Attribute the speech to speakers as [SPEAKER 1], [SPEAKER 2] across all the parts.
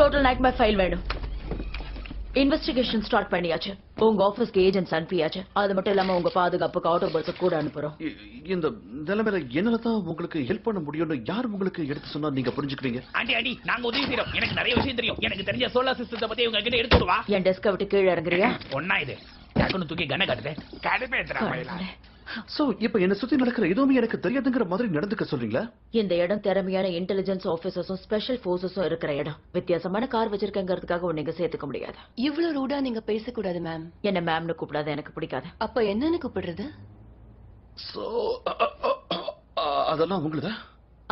[SPEAKER 1] Total nightmare file வேணும். Investigation start பண்ணியாச்சு. உங்க ஆபீஸ்க்கு ஏஜென்ட்ஸ் அனுப்பியாச்சு. அது மட்டும் இல்லாம உங்க பாதுகாப்புக்கு ஆட்டோ பஸ் கூட அனுப்புறோம்.
[SPEAKER 2] இந்த நிலைமையில என்னாலதான் உங்களுக்கு ஹெல்ப் பண்ண முடியும்னு யார் உங்களுக்கு எடுத்து சொன்னா நீங்க புரிஞ்சுக்கிறீங்க?
[SPEAKER 3] ஆண்டி நாங்க உதவி செய்யறோம். எனக்கு நிறைய விஷயம் தெரியும். எனக்கு தெரிஞ்ச சோலார் சிஸ்டத்தை பத்தி உங்க கிட்ட எடுத்து வா.
[SPEAKER 1] என் டெஸ்க விட்டு கீழே இறங்குறியா?
[SPEAKER 3] ஒன்னா இது டக்குனு தூக்கி கண்ணை காட்டுது. கடுப்பேத்துறா.
[SPEAKER 2] சோ இப்ப என்ன சுத்தி நடக்கிற எதுவுமே எனக்கு தெரியாதுங்கிற மாதிரி நடந்துக்க சொல்றீங்களா?
[SPEAKER 1] இந்த இடம் திறமையான இன்டெலிஜென்ஸ் ஆபீசர்ஸும் ஸ்பெஷல் போர்சஸும் இருக்கிற இடம். வித்தியாசமான கார் வச்சிருக்கங்கிறதுக்காக நீங்க சேர்த்துக்க முடியாது.
[SPEAKER 4] இவ்வளவு ரூடா நீங்க பேசக்கூடாது மேம்.
[SPEAKER 1] என்ன மேம்னு கூப்பிடாத, எனக்கு பிடிக்காது.
[SPEAKER 4] அப்ப என்னன்னு கூப்பிடுறது?
[SPEAKER 2] அதெல்லாம் உங்களுதா?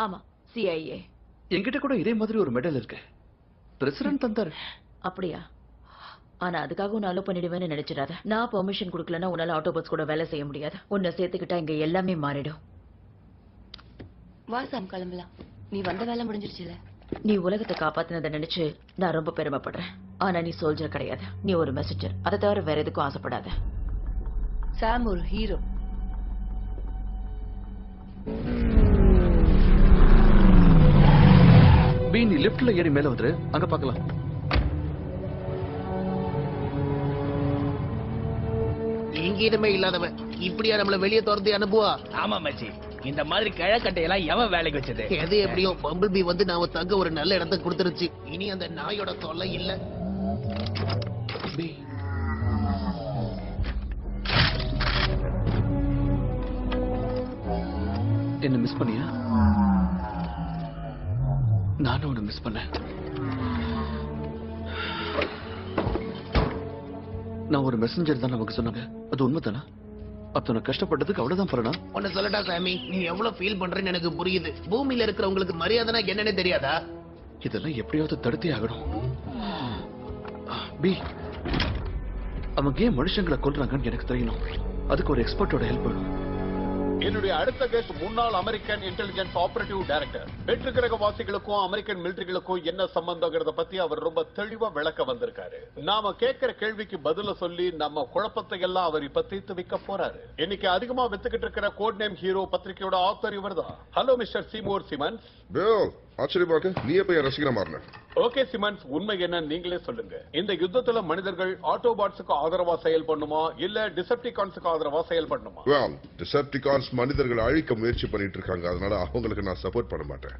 [SPEAKER 1] ஆமா, CIA.
[SPEAKER 2] என்கிட்ட கூட இதே மாதிரி ஒரு மெடல் இருக்கு. பிரசிடென்ட் தந்தாரு.
[SPEAKER 1] அப்படியா? ஆனா அதுக்காக உன்னை அலோ பண்ணிடுவேன்னு நினைச்சிடாத. நான் பெர்மிஷன் கொடுக்கலன்னா உன்னால ஆட்டோ பஸ் கூட வேலை செய்ய முடியாது. உன்னை சேர்த்துக்கிட்டா இங்க எல்லாமே மாறிடும்.
[SPEAKER 4] வா சாம், கிளம்பலாம். நீ வந்த வேலை முடிஞ்சிருச்சுல.
[SPEAKER 1] நீ உலகத்தை காப்பாத்தினதை நினைச்சு நான் ரொம்ப பெருமைப்படுறேன். ஆனா நீ சோல்ஜர் கிடையாது. நீ ஒரு மெசஞ்சர். அதை தவிர வேற எதுக்கும் ஆசைப்படாத.
[SPEAKER 4] சாம் ஒரு ஹீரோ.
[SPEAKER 2] நீ லிப்ட்ல ஏறி மேல வந்துரு, அங்க பாக்கலாம்.
[SPEAKER 5] எங்கேயுமே இல்லாதவன் இப்படியா நம்மள வெளியே துரத்தி அனுப்புவா?
[SPEAKER 3] ஆமா மச்சி, இந்த மாதிரி கிழக்கட்டையெல்லாம் எவன் வேலைக்கு வச்சது?
[SPEAKER 5] எது எப்படியோ பம்பிள் பீ வந்து நாம தங்க ஒரு நல்ல இடத்தை கொடுத்துருச்சு. இனி அந்த நாயோட தொல்லை இல்ல.
[SPEAKER 2] என்ன மிஸ் பண்ணியா? நானும் உன்னை மிஸ் பண்ணேன். நான் ஒரு மெசஞ்சர் தான் நமக்கு சொன்னாங்க. அது உண்மைதானா? அத்தனை கஷ்டப்பட்டதுக்கு அவ்வளவுதான் பலனா?
[SPEAKER 5] உன்னை சொல்லட்டா சாமி, நீ எவ்வளவு ஃபீல் பண்றேன்னு எனக்கு புரியுது. பூமியில இருக்கிறவங்களுக்கு மரியாதைனா என்னன்னு தெரியாதா?
[SPEAKER 2] இதெல்லாம் எப்படியாவது தடுத்தே ஆகணும். பி, அவங்க ஏன் மனுஷங்களை கொல்றாங்கன்னு எனக்கு தெரியணும். அதுக்கு ஒரு எக்ஸ்பர்ட்டோட ஹெல்ப் வேணும்.
[SPEAKER 6] என்னுடைய அடுத்த கெஸ்ட் முன்னாள் அமெரிக்கன் இன்டெலிஜென்ஸ் ஆபரேட்டிவ் டைரக்டர். வெற்று கிரக வாசிகளுக்கும் அமெரிக்கன் மிலிட்டரிகளுக்கும் என்ன சம்பந்தங்கிறத பத்தி அவர் ரொம்ப தெளிவா விளக்க வந்திருக்காரு. நாம கேட்கிற கேள்விக்கு பதில சொல்லி நம்ம குழப்பத்தை எல்லாம் அவர் இப்ப தீர்த்து வைக்க போறாரு. இன்னைக்கு அதிகமா வித்துக்கிட்டு இருக்கிற கோட் நேம் ஹீரோ பத்திரிகையோட ஆத்தர் இவர் தான். Hello mister Seymour Simmons.
[SPEAKER 7] ஆச்சரியமாக நீ எப்ப என் ரசிகனா மாறின?
[SPEAKER 6] ஓகே சிமன்ஸ், உண்மை என்ன நீங்களே சொல்லுங்க. இந்த யுத்தத்துல மனிதர்கள் ஆட்டோபாட்ஸுக்கு ஆதரவா செயல்படணுமா இல்ல டிசெப்டிகான்ஸுக்கு ஆதரவா செயல்படணுமா?
[SPEAKER 7] டிசெப்டிகான்ஸ் மனிதர்களை அழிக்க முயற்சி பண்ணிட்டு இருக்காங்க. அதனால அவங்களுக்கு நான் சப்போர்ட் பண்ண மாட்டேன்.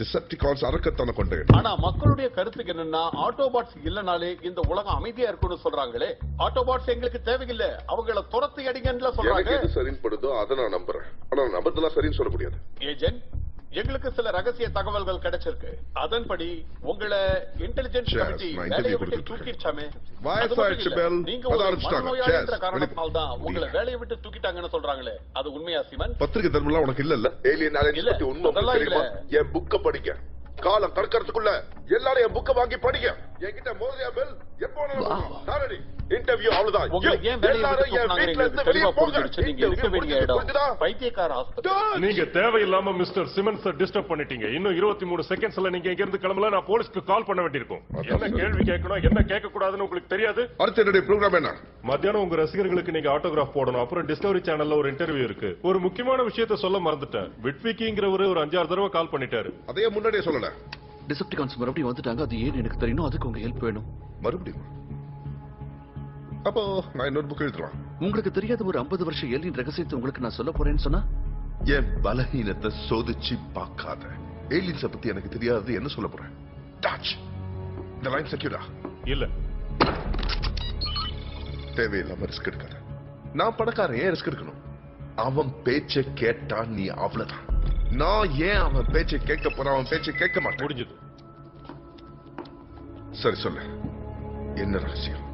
[SPEAKER 7] டிசெப்டிகான்ஸ் அரக்கத்தான கொண்ட.
[SPEAKER 6] ஆனா மக்களுடைய கருத்துக்கு என்னன்னா ஆட்டோபாட்ஸ் இல்லனாலே இந்த உலகம் அமைதியா இருக்கும்னு சொல்றாங்களே. ஆட்டோபாட்ஸ் எங்களுக்கு தேவையில்லை, அவங்கள துரத்தி அடிங்கன்னு சொல்றாங்க.
[SPEAKER 7] எது சரின்னு படுதோ அதை நான் நம்புறேன். ஆனா நம்பதெல்லாம் சரின்னு சொல்ல முடியாது.
[SPEAKER 6] ஏஜென்ட், எங்களுக்கு சில ரகசிய தகவல்கள் கிடைச்சிருக்கு. அதன்படி உங்களை இன்டெலிஜென்ஸ் கமிட்டி வேலையை விட்டு தூக்கிடுச்சாமே. நீங்க ஒரு மனநோயாளின்ற காரணத்தால் தான் உங்களை வேலையை விட்டு தூக்கிட்டாங்கன்னு சொல்றாங்களே, அது உண்மையா சிமன்?
[SPEAKER 7] பத்திரிகை தர்மம் உனக்கு இல்ல. ஏலியன் அலைன்ஸ் பத்தி உண்மை தெரியுமா? என் புக்க படிக்க காலம் கடக்கிறதுக்குள்ள எல்லாரும் என் புக்க வாங்கி படிக்க. என்கிட்ட மோதியா பெல் எப்போ நாரடி இன்டர்வியூ அவ்வளவுதான்.
[SPEAKER 6] உங்களுக்கு ஏன் வேலையை விட்டு தூக்கினாங்கன்னு தெளிவா புரிஞ்சிருச்சு. நீங்க இருக்க வேண்டிய இடம் பைத்தியக்கார ஆஸ்பத்திரி.
[SPEAKER 8] நீங்க தேவையில்லாம மிஸ்டர் சிமன்ஸ் டிஸ்டர்ப் பண்ணிட்டீங்க. இன்னும் 23 செகண்ட்ஸ்ல நீங்க இங்க இருந்து கிளம்பல. நான் போலீஸ்க்கு கால் பண்ண வேண்டியிருக்கும். என்ன கேள்வி கேட்கணும் என்ன கேட்க கூடாதுன்னு உங்களுக்கு தெரியாது.
[SPEAKER 7] அடுத்த என்னுடைய ப்ரோகிராம் என்ன?
[SPEAKER 8] மத்தியானம் உங்க ரசிகர்களுக்கு நீங்க ஆட்டோகிராஃப் போடணும். அப்புறம் டிஸ்கவரி சேனல்ல ஒரு இன்டர்வியூ இருக்கு. ஒரு முக்கியமான விஷயத்த சொல்ல மறந்துட்டேன். விட்விக்கிங்கிறவரு ஒரு 5-6 தடவை கால் பண்ணிட்டாரு.
[SPEAKER 7] அதையே முன்னாடியே சொல்லல.
[SPEAKER 2] டிசெப்டிகான்ஸ் மறுபடியும் வந்துட்டாங்க. அது ஏன் எனக்கு தெரியணும். அதுக்கு உங்க ஹெல்ப் வேணும்.
[SPEAKER 7] மறுபடியும் அப்போ நான் இன்னொரு புக் எழுதுறேன்.
[SPEAKER 2] உங்களுக்கு தெரியாத ஒரு 50 வருஷ ஏலியன் ரகசியத்தை உங்களுக்கு நான் சொல்ல போறேன்னு சொன்னா
[SPEAKER 7] என் பலஹீனத்தை சோதிச்சு பார்க்காத. ஏலியன்ஸை பத்தி எனக்கு தெரியாது என்ன சொல்ல போறேன்? டச் இந்த லைன் செக்யூரா
[SPEAKER 8] இல்ல.
[SPEAKER 7] தேவையில்லாம ரிஸ்க் எடுக்காத. நான் பணக்காரன், ஏன் ரிஸ்க் எடுக்கணும்? அவன் பேச்சை கேட்டா நீ அவ்வளவுதான். நான் ஏன் அவன் பேச்சை கேட்க போறேன்? அவன் பேச்சை கேட்க மாட்டேன்.
[SPEAKER 8] முடிஞ்சது.
[SPEAKER 7] சரி சொல்லு, என்ன ரகசியம்?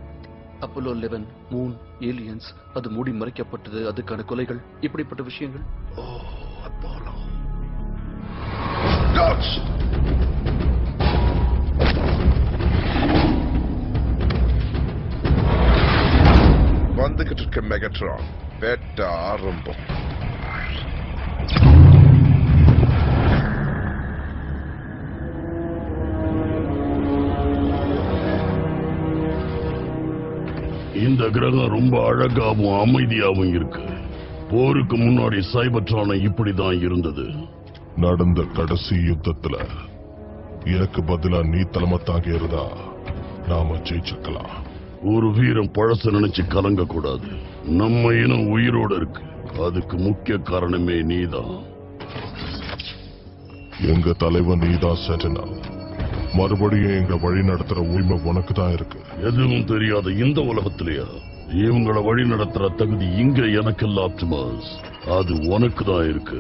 [SPEAKER 2] அப்போலோ 11, மூன், ஏலியன்ஸ், அது மூடி மறைக்கப்பட்டது, அதுக்கான கொலைகள், இப்படிப்பட்ட விஷயங்கள்.
[SPEAKER 7] ஓ, அப்போலோ. டாச் வந்துகிட்டு இருக்க மெகட்ரான் வேட்ட ஆரம்பம்.
[SPEAKER 9] இந்த கிரகம் ரொம்ப அழகாவும் அமைதியாவும் இருக்கு. போருக்கு முன்னாடி சைபர்ட்ரான் இப்படிதான் இருந்தது.
[SPEAKER 10] நடந்த கடைசி யுத்தத்துல
[SPEAKER 9] எனக்கு பதிலா நீ தலைமை தாங்கி இருந்தா நாம ஜெயிச்சிருக்கலாம்.
[SPEAKER 7] ஒரு வீரம் பழச நினைச்சு கலங்க கூடாது. நம்ம இனம் உயிரோட இருக்கு. அதுக்கு முக்கிய காரணமே நீதான்.
[SPEAKER 9] எங்க தலைவன் நீதான் சென்டினல். மறுபடியும் எங்க வழி நடத்துற உரிமை உனக்கு தான் இருக்கு.
[SPEAKER 7] எதுவும் தெரியாத இந்த உலகத்திலேயா இவங்களை வழி நடத்துற தகுதி இங்க எனக்கு இல்ல ஆப்டிமஸ். அது உனக்கு தான் இருக்கு.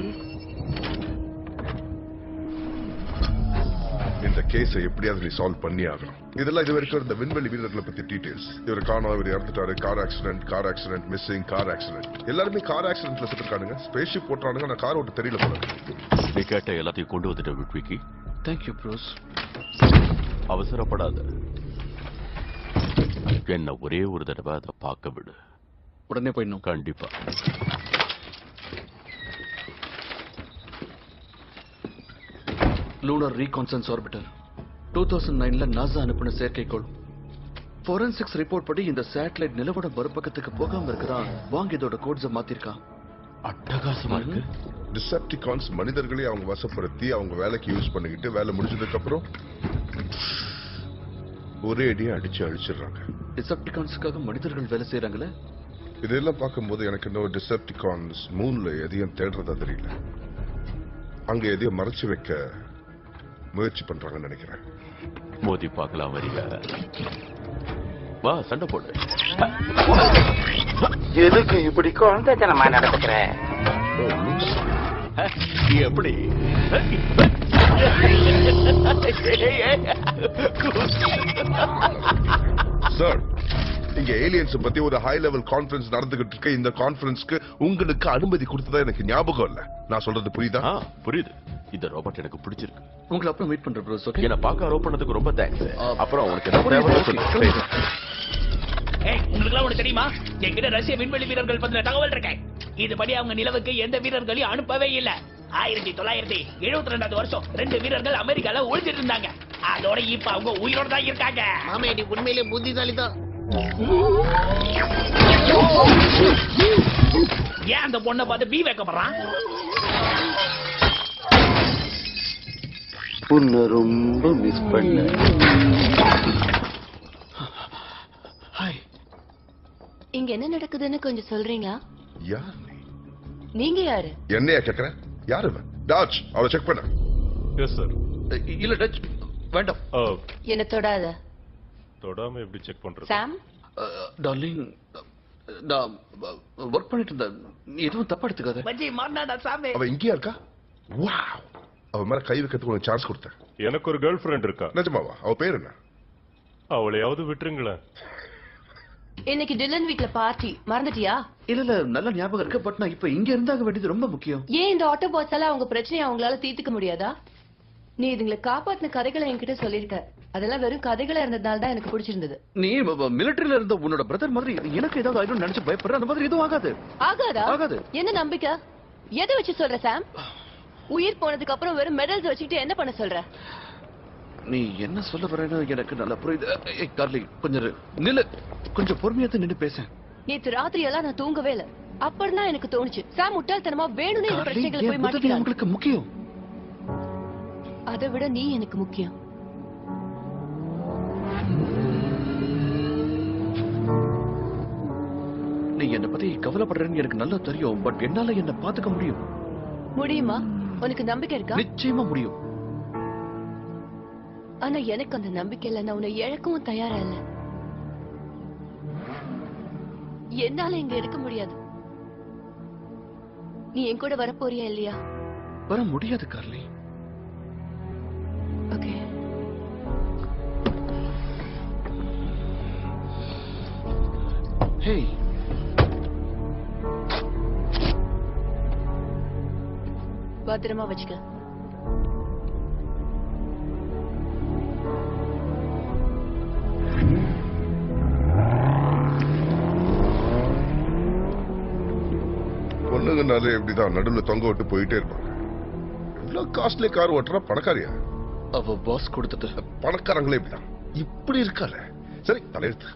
[SPEAKER 10] இந்த கேஸை எப்படியாவது நீ சால்வ் பண்ணி ஆகணும். இதெல்லாம் இது வரைக்கும் இந்த விண்வெளி வீரர்களை பத்தி டீடைல்ஸ். இவர் காணோம், இவர் இறந்துட்டாரு, car accident, missing, car accident. எல்லாருமே கார் ஆக்சிடென்ட்ல செத்துருக்கானுங்க. ஸ்பேஸ்ஷிப் போட்டுறானுங்க. நான் கார் ஓட்ட தெரியல போல.
[SPEAKER 11] நீ கேட்ட எல்லாத்தையும் கொண்டு வந்துட்ட விட்விக்கி.
[SPEAKER 2] Thank you pros.
[SPEAKER 11] அவசரப்படாத. என்ன ஒரே ஒரு தடவை அதை பார்க்க விடு.
[SPEAKER 2] உடனே போயிடணும்.
[SPEAKER 11] கண்டிப்பா.
[SPEAKER 2] லூனார் ரீகான்சன்ஸ் ஆர்பிட்டர் 2009ல நாசா அனுப்பின செயற்கைக்கோள். ஃபோரன்சிக்ஸ் ரிப்போர்ட் படி இந்த சேட்டலைட் நிலவோட மறுபக்கத்துக்கு போகாம இருக்கிறான். வாங்க இதோட கோட்ஸை மாத்திருக்கான்.
[SPEAKER 11] அட்டகாசமா இருக்கு.
[SPEAKER 10] டிசெப்டிகான்ஸ் மனிதர்களே அவங்க வசப்படுத்தி அவங்க வேலைக்கு யூஸ் பண்ணிக்கிட்டு வேலை முடிஞ்சதுக்கு அப்புறம் ஒரே அடியை அடிச்சு அழிச்சிடுறாங்க.
[SPEAKER 2] டிசெப்டிகான்ஸுக்காக மனிதர்கள் வேலை செய்யறாங்களே.
[SPEAKER 10] இதெல்லாம் பார்க்கும்போது எனக்கு இன்னும் டிசெப்டிகான்ஸ் மூன்ல எதையும் தேடுறதா தெரியல. அங்க எதையும் மறைச்சு வைக்க முயற்சி பண்றாங்கன்னு நினைக்கிறேன்.
[SPEAKER 11] மோதி பார்க்கலாம் வரிக. வா சண்டை போடு.
[SPEAKER 5] எதுக்கு இப்படி குழந்தைத்தனமா நடந்துக்கிற?
[SPEAKER 11] எப்படி
[SPEAKER 10] சார், இங்க ஏலியன்ஸ் பத்தி ஒரு ஹை லெவல் கான்ஃபரன்ஸ் நடந்துகிட்டு இருக்கு. இந்த கான்ஃபரன்ஸ்க்கு உங்களுக்கு அனுமதி கொடுத்ததா எனக்கு ஞாபகம் இல்ல. நான் சொல்றது புரியுதா?
[SPEAKER 11] புரியுது. இந்த ரோபோட் எனக்கு பிடிச்சிருக்கு.
[SPEAKER 2] உங்களை அப்புறம் வெயிட் பண்றேன் ப்ரோஸ். ஓகே.
[SPEAKER 11] என்ன பார்க்க அலோவ் பண்ணதுக்கு ரொம்ப தேங்க்ஸ். அப்புறம் உனக்கு என்ன தேவை சொல்லு.
[SPEAKER 3] உங்களுக்கு ஒண்ணு தெரியுமா? என்கிட்ட ரஷ்ய விண்வெளி வீரர்கள் பத்தின தகவல் இருக்கேன். இதுபடி அவங்க நிலவுக்கு எந்த வீரர்களையும் அனுப்பவே இல்ல. 1972 வருஷம் 2 வீரர்கள் அமெரிக்கால ஒளிஞ்சிட்டு இருந்தாங்க. அதோட இப்ப அவங்க உயிரோட தான் இருக்காங்க.
[SPEAKER 5] மாமே நீ உண்மையிலே புத்திசாலி தான்.
[SPEAKER 3] ஏன் அந்த பொண்ணை பார்த்து பீ வைக்கப்படுறான்?
[SPEAKER 2] உன்னை ரொம்ப மிஸ் பண்ண.
[SPEAKER 4] இங்க என்ன நடக்குதுன்னு கொஞ்சம் சொல்றீங்களா?
[SPEAKER 10] யார்
[SPEAKER 4] நீங்க யாரு?
[SPEAKER 10] என்னையா கேக்குற? யாரு டாச்? அவளை செக் பண்ண.
[SPEAKER 8] Yes sir.
[SPEAKER 2] இல்ல டச் வேண்டாம்.
[SPEAKER 4] என்ன தொடாத.
[SPEAKER 8] தொடாம எப்படி செக் பண்றது?
[SPEAKER 4] சாம்
[SPEAKER 2] டார்லிங், நான் ஒர்க் பண்ணிட்டு இருந்தேன். நீ எதுவும் தப்பா எடுத்துக்காத.
[SPEAKER 3] பஜ்ஜி மார்னாடா சாமி.
[SPEAKER 10] அவ இங்கேயா இருக்கா? வாவ், அவ மேல கை வைக்கிறதுக்கு ஒரு சான்ஸ் கொடுத்தேன்.
[SPEAKER 8] எனக்கு ஒரு கேர்ள் ஃபிரெண்ட் இருக்கா.
[SPEAKER 10] நிஜமாவா? அவ பேர் என்ன?
[SPEAKER 8] அவளையாவது விட்டுருங்களேன்.
[SPEAKER 4] இன்னைக்கு டில்லன் வீட்ல பார்ட்டி மறந்துட்டியா?
[SPEAKER 2] இல்ல நல்ல ஞாபகம் இருக்கு. பட் நான் இப்ப இங்க இருந்தாக வேண்டியது ரொம்ப முக்கியம்.
[SPEAKER 4] ஏன் இந்த ஆட்டோ பாஸால அவங்க பிரச்சனையை அவங்களால தீர்த்துக்க முடியாதா? நீ இதுங்களை காப்பாத்தின கதைகளை என்கிட்ட சொல்லிருக்க. அதெல்லாம் வெறும் கதைகளா இருந்ததுனால தான் எனக்கு பிடிச்சிருந்தது.
[SPEAKER 2] நீ மிலிட்டரியில இருந்த உன்னோட பிரதர் மாதிரி எனக்கு ஏதாவது ஆயிடும் நினைச்சு பயப்படுற. அந்த மாதிரி எதுவும் ஆகாது.
[SPEAKER 4] ஆகாதா?
[SPEAKER 2] ஆகாது.
[SPEAKER 4] என்ன நம்பிக்கை? எதை வச்சு சொல்ற சாம்? உயிர் போனதுக்கு அப்புறம் வெறும் மெடல்ஸ் வச்சுக்கிட்டு என்ன பண்ண சொல்ற?
[SPEAKER 2] நீ என்ன சொல்ல வரேன்னு எனக்கு நல்லா புரியுது. கார்லி கொஞ்சம் நில்லு. கொஞ்சம் பொறுமையா நின்று பேச.
[SPEAKER 4] நேத்து ராத்திரி எல்லாம் நான் தூங்கவே இல்ல. அப்பதான் எனக்கு தோணுச்சு சாம் முட்டாள்தனமா வேணும்னு இந்த பிரச்சனைகளை போய் மாட்டிக்கிறான்.
[SPEAKER 2] உங்களுக்கு முக்கியம்.
[SPEAKER 4] அதை விட நீ எனக்கு முக்கியம்.
[SPEAKER 2] நீ என்ன பத்தி கவலைப்படுறேன்னு எனக்கு நல்லா தெரியும். பட் என்னால என்ன பாத்துக்க முடியும்.
[SPEAKER 4] முடியுமா? உனக்கு நம்பிக்கை இருக்கா?
[SPEAKER 2] நிச்சயமா முடியும்.
[SPEAKER 4] ஆனா எனக்கு அந்த நம்பிக்கை இல்ல. நான் உன்னை இழக்கவும் தயாரா இல்ல. என்னால இங்க இருக்க முடியாது. நீ என் கூட வர போறியா இல்லையா?
[SPEAKER 2] வர முடியாது கார்லி.
[SPEAKER 4] ஓகே.
[SPEAKER 2] ஹே,
[SPEAKER 4] பத்திரமா வச்சுக்க.
[SPEAKER 10] பொண்ணுங்கனாலே எப்படிதான் நடுவுல தொங்க விட்டு போயிட்டே இருப்பாங்க. இவ்வளவு காஸ்ட்லி கார் ஓட்டுறா பணக்காரியா?
[SPEAKER 2] அவ பாஸ் கொடுத்தது.
[SPEAKER 10] பணக்காரங்களே இப்படிதான். இப்படி இருக்கால. சரி தலையெழுத்து.